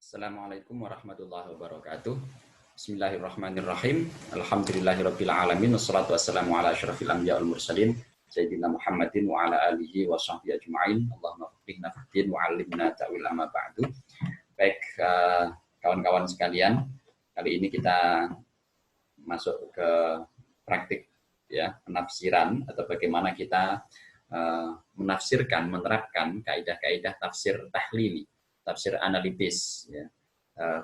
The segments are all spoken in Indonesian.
Assalamualaikum warahmatullahi wabarakatuh. Bismillahirrahmanirrahim. Alhamdulillahirabbil alamin wassalatu wassalamu ala asyrafil anbiya wal mursalin sayyidina Muhammadin wa ala alihi wa sahbihi ajma'in. Allahumma faqihna fid wa 'allimna ta'wil amma ba'du. Baik, kawan-kawan sekalian, kali ini kita masuk ke praktik ya, penafsiran atau bagaimana kita menafsirkan, menerapkan kaidah-kaidah tafsir tahlili, tafsir analitis ya.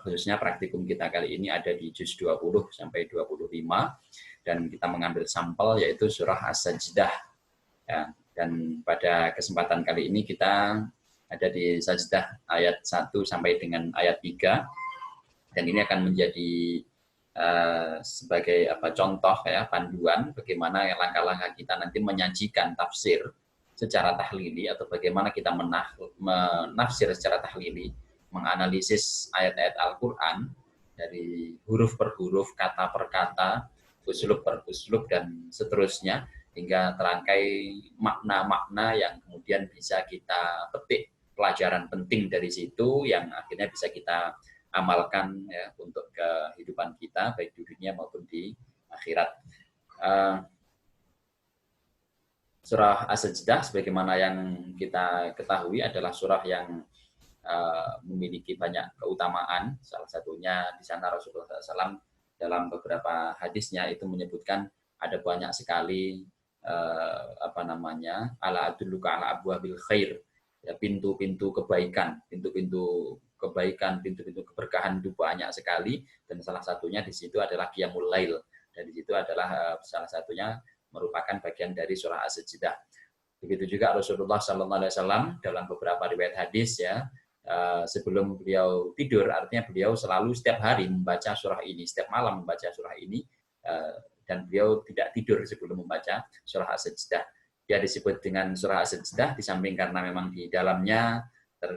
Khususnya praktikum kita kali ini ada di juz 20 sampai 25 dan kita mengambil sampel yaitu surah As-Sajdah ya. Dan pada kesempatan kali ini kita ada di Sajdah ayat 1 sampai dengan ayat 3 dan ini akan menjadi sebagai contoh ya, panduan bagaimana langkah-langkah kita nanti menyajikan tafsir secara tahlili atau bagaimana kita menafsir secara tahlili, menganalisis ayat-ayat Al-Quran dari huruf per huruf, kata per kata, uslub per uslub, dan seterusnya, hingga terangkai makna-makna yang kemudian bisa kita petik pelajaran penting dari situ yang akhirnya bisa kita amalkan ya, untuk kehidupan kita, baik di dunia maupun di akhirat. Surah As-Sajdah sebagaimana yang kita ketahui adalah surah yang memiliki banyak keutamaan. Salah satunya di sana Rasulullah SAW dalam beberapa hadisnya itu menyebutkan ada banyak sekali ala adulluka ala abwabil khair, ya, pintu-pintu kebaikan, pintu-pintu keberkahan itu banyak sekali, dan salah satunya di situ adalah Qiyamul Lail, dan di situ adalah salah satunya merupakan bagian dari surah As-Sajdah. Begitu juga Rasulullah SAW dalam beberapa riwayat hadis ya, sebelum beliau tidur, artinya beliau selalu setiap hari membaca surah ini, setiap malam membaca surah ini, dan beliau tidak tidur sebelum membaca surah As-Sajdah. Dia disebut dengan surah As-Sajdah di samping karena memang di dalamnya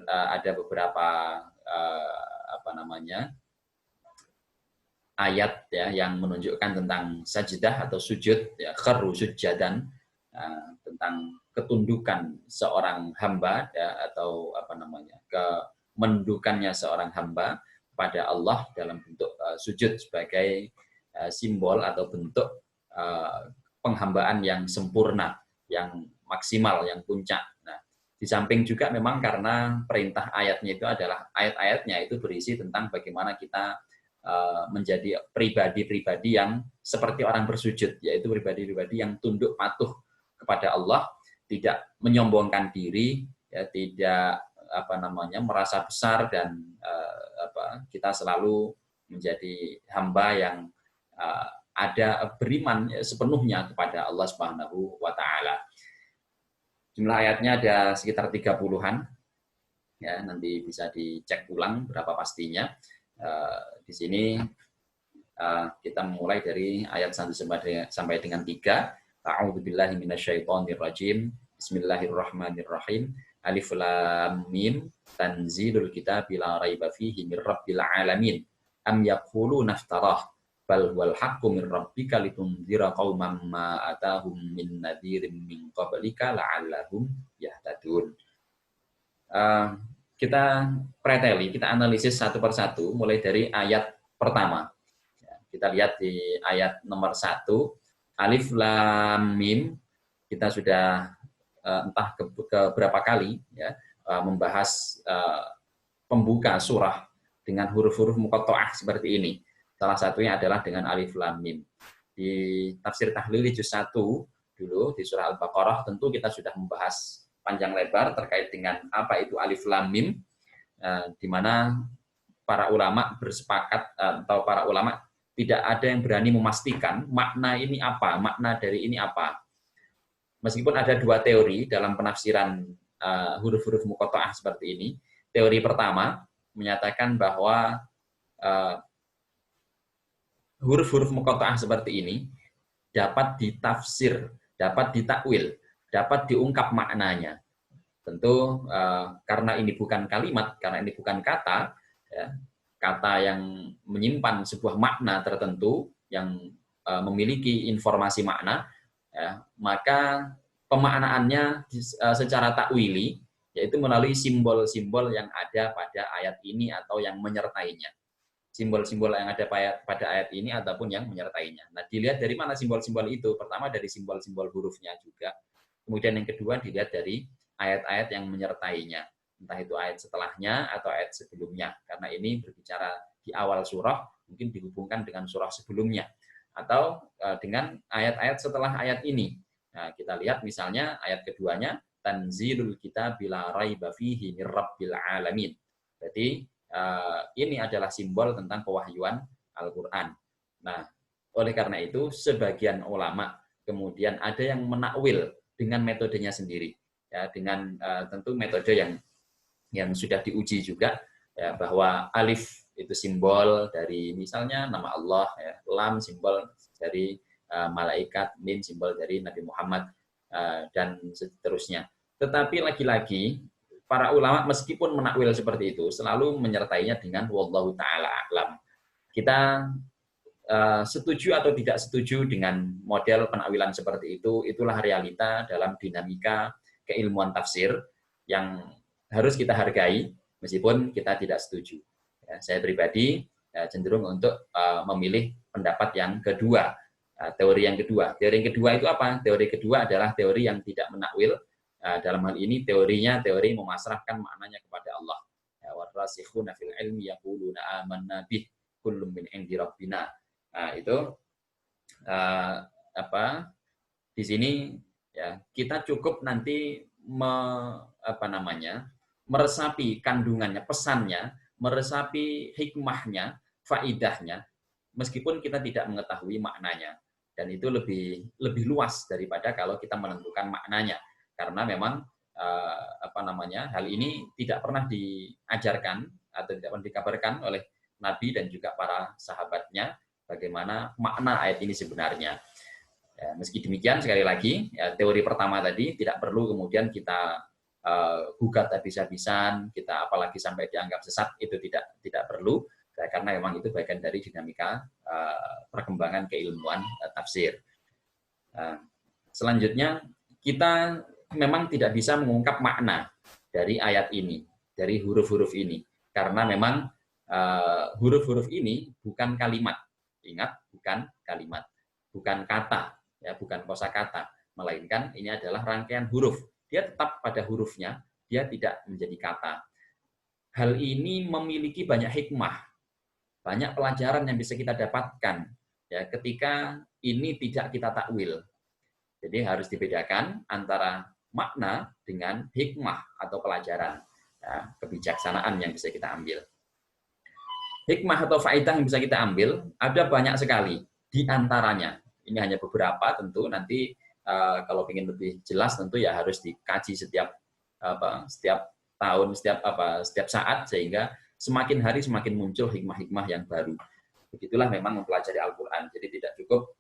ada beberapa ayat ya yang menunjukkan tentang sajdah atau sujud ya, kharru sujjadan, tentang ketundukan seorang hamba ya, atau kemendukannya seorang hamba pada Allah dalam bentuk sujud sebagai simbol atau bentuk penghambaan yang sempurna, yang maksimal, yang puncak. Nah, di samping juga memang karena perintah ayatnya itu adalah ayat-ayatnya itu berisi tentang bagaimana kita menjadi pribadi-pribadi yang seperti orang bersujud, yaitu pribadi-pribadi yang tunduk patuh kepada Allah, tidak menyombongkan diri, ya, tidak merasa besar, dan kita selalu menjadi hamba yang ada beriman sepenuhnya kepada Allah Subhanahu wa taala. Jumlah ayatnya ada sekitar 30-an. Ya, nanti bisa dicek ulang berapa pastinya. Di sini kita mulai dari ayat 1 sampai dengan 3. A'udzubillahi minasyaitonirrajim. Bismillahirrahmanirrahim. Alif lam mim. Tanzilul kitabi la raiba fihi mir rabbil alamin. Am yaquluna iftarah bal huwal haqqu mir rabbika litunzira qauman ma atahum min nadhirin min qablika la'allahum yahtadun. Kita preteli, kita analisis satu persatu mulai dari ayat pertama. Kita lihat di ayat nomor 1, Alif Lam Mim, kita sudah entah keberapa kali ya, membahas pembuka surah dengan huruf-huruf muqatta'ah seperti ini. Salah satunya adalah dengan Alif Lam Mim. Di tafsir tahlili juz 1 dulu di surah Al-Baqarah tentu kita sudah membahas panjang lebar terkait dengan apa itu Alif Lam Mim, di mana para ulama bersepakat atau para ulama tidak ada yang berani memastikan makna ini apa, makna dari ini apa. Meskipun ada dua teori dalam penafsiran huruf-huruf muqatta'ah seperti ini. Teori pertama menyatakan bahwa huruf-huruf muqatta'ah seperti ini dapat ditafsir, dapat ditakwil, dapat diungkap maknanya. Tentu karena ini bukan kalimat, karena ini bukan kata, ya, kata yang menyimpan sebuah makna tertentu, yang memiliki informasi makna, ya, maka pemaknaannya secara takwili, yaitu melalui simbol-simbol yang ada pada ayat ini atau yang menyertainya. Simbol-simbol yang ada pada ayat ini ataupun yang menyertainya. Nah, dilihat dari mana simbol-simbol itu? Pertama dari simbol-simbol hurufnya juga. Kemudian yang kedua dilihat dari ayat-ayat yang menyertainya. Entah itu ayat setelahnya atau ayat sebelumnya. Karena ini berbicara di awal surah, mungkin dihubungkan dengan surah sebelumnya. Atau dengan ayat-ayat setelah ayat ini. Nah, kita lihat misalnya ayat keduanya, Tanzilul kitab bila raiba fihi mir rabbil alamin. Jadi ini adalah simbol tentang pewahyuan Al-Quran. Nah, oleh karena itu, sebagian ulama kemudian ada yang menakwil dengan metodenya sendiri, ya, dengan tentu metode yang sudah diuji juga, ya, bahwa alif itu simbol dari misalnya nama Allah, ya, lam simbol dari malaikat, mim simbol dari Nabi Muhammad, dan seterusnya. Tetapi lagi-lagi para ulama meskipun menakwil seperti itu selalu menyertainya dengan wallahu taala a'lam. Kita setuju atau tidak setuju dengan model penakwilan seperti itu, itulah realita dalam dinamika keilmuan tafsir yang harus kita hargai meskipun kita tidak setuju. Ya, saya pribadi cenderung untuk memilih pendapat yang kedua, teori yang kedua. Teori yang kedua itu apa? Teori kedua adalah teori yang tidak menakwil. Dalam hal ini teorinya teori memasrahkan maknanya kepada Allah. Warasikhuna fil ilmi yaquluna amanna bih kullum min indi rabbina. Itu di sini ya kita cukup nanti meresapi kandungannya, pesannya, meresapi hikmahnya, faidahnya, meskipun kita tidak mengetahui maknanya. Dan itu lebih luas daripada kalau kita menentukan maknanya. Karena memang hal ini tidak pernah diajarkan atau tidak pernah dikabarkan oleh Nabi dan juga para sahabatnya bagaimana makna ayat ini sebenarnya. Ya, meski demikian sekali lagi ya, teori pertama tadi tidak perlu kemudian kita gugat habis-habisan, kita apalagi sampai dianggap sesat, itu tidak perlu ya, karena memang itu bagian dari dinamika perkembangan keilmuan tafsir. Selanjutnya kita memang tidak bisa mengungkap makna dari ayat ini, dari huruf-huruf ini, karena memang huruf-huruf ini bukan kalimat, ingat, bukan kalimat, bukan kata, ya, bukan kosakata, melainkan ini adalah rangkaian huruf. Dia tetap pada hurufnya, dia tidak menjadi kata. Hal ini memiliki banyak hikmah, banyak pelajaran yang bisa kita dapatkan, ya, ketika ini tidak kita takwil. Jadi harus dibedakan antara makna dengan hikmah atau pelajaran, ya, kebijaksanaan yang bisa kita ambil. Hikmah atau faedah yang bisa kita ambil ada banyak sekali. Di antaranya, ini hanya beberapa, tentu nanti kalau ingin lebih jelas tentu ya harus dikaji setiap tahun, setiap saat, sehingga semakin hari semakin muncul hikmah-hikmah yang baru. Begitulah memang mempelajari Al-Quran. Jadi tidak cukup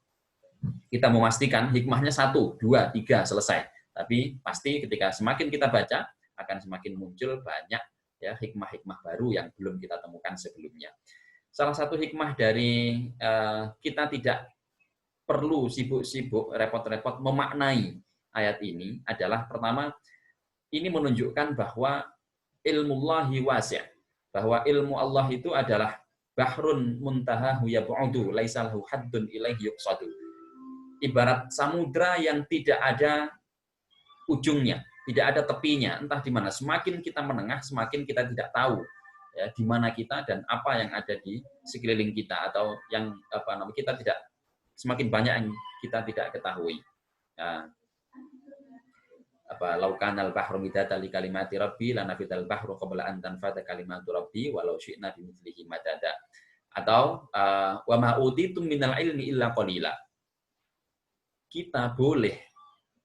kita memastikan hikmahnya 1, 2, 3 selesai. Tapi pasti ketika semakin kita baca, akan semakin muncul banyak ya hikmah-hikmah baru yang belum kita temukan sebelumnya. Salah satu hikmah dari kita tidak perlu sibuk-sibuk, repot-repot memaknai ayat ini adalah pertama, ini menunjukkan bahwa ilmullahi wasi', bahwa ilmu Allah itu adalah bahrun muntahahu yab'udu laisa lahu haddun ilaihi yuqsadu. Ibarat samudra yang tidak ada ujungnya, tidak ada tepinya, entah di mana. Semakin kita menengah, semakin kita tidak tahu ya di mana kita dan apa yang ada di sekeliling kita, atau yang kita tidak, semakin banyak yang kita tidak ketahui. Nah, laukanal bahru midata li kalimati rabbi lanafidal bahru qabla an tanfada kalimatu rabbi walau syi'na bimithlihi madada. Atau wa ma utitum minal ilmi illa qalila. Kita boleh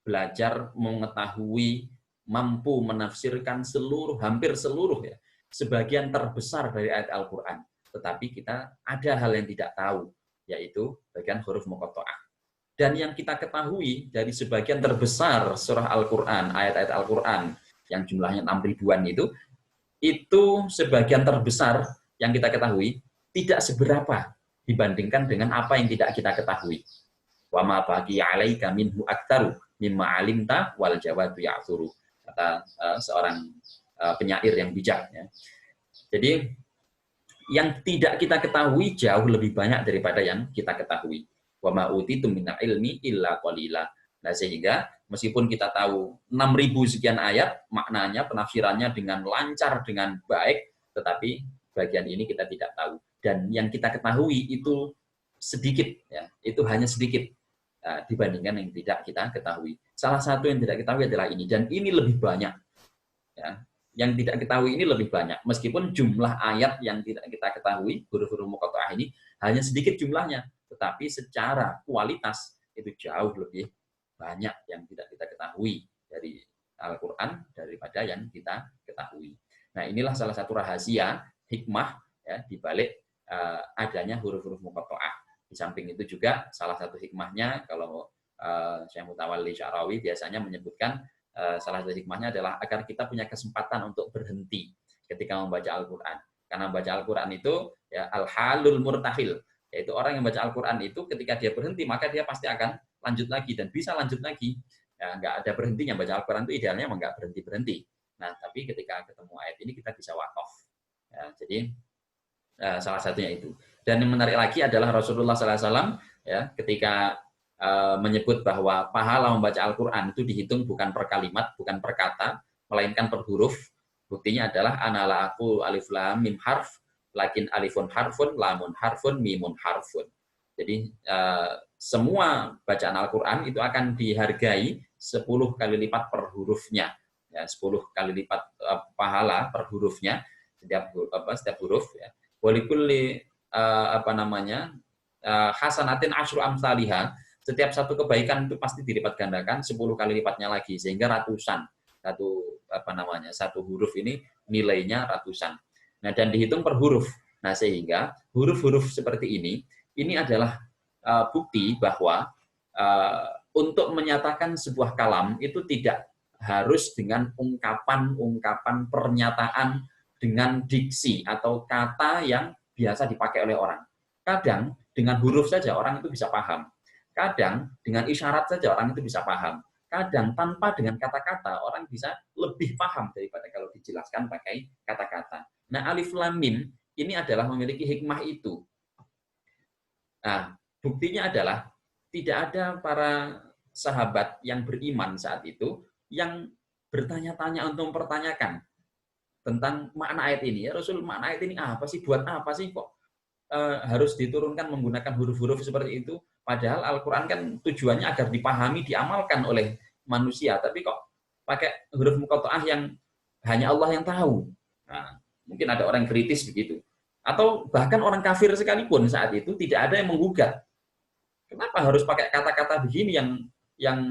belajar mengetahui, mampu menafsirkan hampir seluruh ya, sebagian terbesar dari ayat Al-Quran. Tetapi kita ada hal yang tidak tahu, yaitu bagian huruf muqatta'ah. Dan yang kita ketahui dari sebagian terbesar surah Al-Quran, ayat-ayat Al-Quran, yang jumlahnya 6 ribuan itu sebagian terbesar yang kita ketahui tidak seberapa dibandingkan dengan apa yang tidak kita ketahui. Wa ma baqi 'alaika minhu aktsaru mimma 'alimta wal jawadu ya'thuru. kata seorang penyair yang bijak. Ya. Jadi yang tidak kita ketahui jauh lebih banyak daripada yang kita ketahui. Wa ma utitum minal ilmi illa qalila. Nah, sehingga meskipun kita tahu 6.000 sekian ayat, maknanya, penafsirannya dengan lancar, dengan baik, tetapi bagian ini kita tidak tahu. Dan yang kita ketahui itu sedikit, ya, itu hanya sedikit dibandingkan yang tidak kita ketahui. Salah satu yang tidak ketahui adalah ini, dan ini lebih banyak. Ya. Yang tidak ketahui ini lebih banyak. Meskipun jumlah ayat yang tidak kita ketahui, huruf-huruf muqatta'ah ini, hanya sedikit jumlahnya. Tetapi secara kualitas itu jauh lebih banyak yang tidak kita ketahui dari Al-Quran daripada yang kita ketahui. Nah, inilah salah satu rahasia hikmah ya, di balik adanya huruf-huruf muqatta'ah. Di samping itu juga salah satu hikmahnya, kalau Syekh Mutawalli Sya'rawi biasanya menyebutkan salah satu hikmahnya adalah agar kita punya kesempatan untuk berhenti ketika membaca Al-Quran. Karena membaca Al-Quran itu ya, al-halul murtahil, yaitu orang yang baca Al-Quran itu ketika dia berhenti, maka dia pasti akan lanjut lagi dan bisa lanjut lagi. Ya, nggak ada berhentinya. Baca Al-Quran itu idealnya emang nggak berhenti-berhenti. Nah, tapi ketika ketemu ayat ini kita bisa waqaf. Ya, jadi salah satunya itu. Dan yang menarik lagi adalah Rasulullah SAW ya, ketika menyebut bahwa pahala membaca Al-Quran itu dihitung bukan per kalimat, bukan per kata, melainkan per huruf. Buktinya adalah anala aku alif lam mim harf, lakin alifun harfun, lamun harfun, mimun harfun. Jadi semua bacaan Al-Quran itu akan dihargai 10 kali lipat per hurufnya. Ya, 10 kali lipat pahala per hurufnya setiap huruf ya. Walikulli hasanatin asyru amsalihah. Setiap satu kebaikan itu pasti dilipat gandakan 10 kali lipatnya lagi, sehingga ratusan. Satu huruf ini nilainya ratusan. Nah, dan dihitung per huruf. Nah, sehingga huruf-huruf seperti ini adalah bukti bahwa untuk menyatakan sebuah kalam itu tidak harus dengan ungkapan-ungkapan pernyataan dengan diksi atau kata yang biasa dipakai oleh orang. Kadang dengan huruf saja orang itu bisa paham. Kadang dengan isyarat saja orang itu bisa paham. Kadang tanpa dengan kata-kata orang bisa lebih paham daripada kalau dijelaskan pakai kata-kata. Nah, alif lam mim ini adalah memiliki hikmah itu. Nah, buktinya adalah tidak ada para sahabat yang beriman saat itu yang bertanya-tanya untuk mempertanyakan tentang makna ayat ini. Ya Rasul, makna ayat ini apa sih? Buat apa sih kok harus diturunkan menggunakan huruf-huruf seperti itu? Padahal Al-Quran kan tujuannya agar dipahami, diamalkan oleh manusia. Tapi kok pakai huruf muqatta'ah yang hanya Allah yang tahu. Nah, mungkin ada orang kritis begitu. Atau bahkan orang kafir sekalipun saat itu tidak ada yang menggugat. Kenapa harus pakai kata-kata begini yang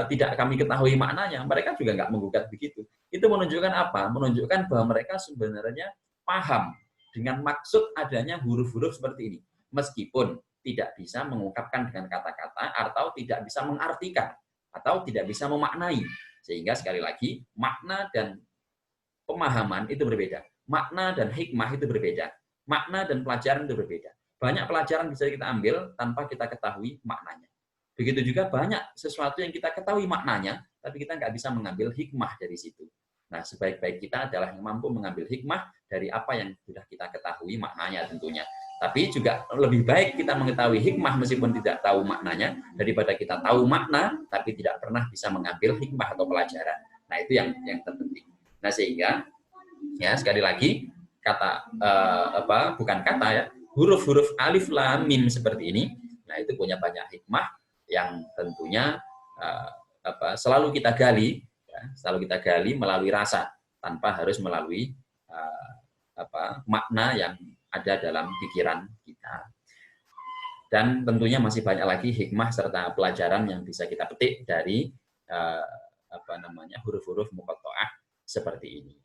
tidak kami ketahui maknanya? Mereka juga nggak menggugat begitu. Itu menunjukkan apa? Menunjukkan bahwa mereka sebenarnya paham dengan maksud adanya huruf-huruf seperti ini. Meskipun tidak bisa mengungkapkan dengan kata-kata atau tidak bisa mengartikan atau tidak bisa memaknai. Sehingga sekali lagi makna dan pemahaman itu berbeda. Makna dan hikmah itu berbeda. Makna dan pelajaran itu berbeda. Banyak pelajaran bisa kita ambil tanpa kita ketahui maknanya. Begitu juga banyak sesuatu yang kita ketahui maknanya, tapi kita nggak bisa mengambil hikmah dari situ. Nah, sebaik-baik kita adalah yang mampu mengambil hikmah dari apa yang sudah kita ketahui maknanya tentunya. Tapi juga lebih baik kita mengetahui hikmah meskipun tidak tahu maknanya, daripada kita tahu makna tapi tidak pernah bisa mengambil hikmah atau pelajaran. Nah, itu yang terpenting. Nah, sehingga ya sekali lagi kata bukan kata ya, huruf-huruf alif lam mim seperti ini, nah itu punya banyak hikmah yang tentunya selalu kita gali melalui rasa tanpa harus melalui makna yang ada dalam pikiran kita. Dan tentunya masih banyak lagi hikmah serta pelajaran yang bisa kita petik dari huruf-huruf muqatta'ah seperti ini.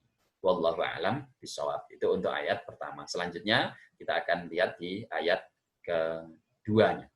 Wallahu a'lam bishawab. Itu untuk ayat pertama. Selanjutnya kita akan lihat di ayat keduanya.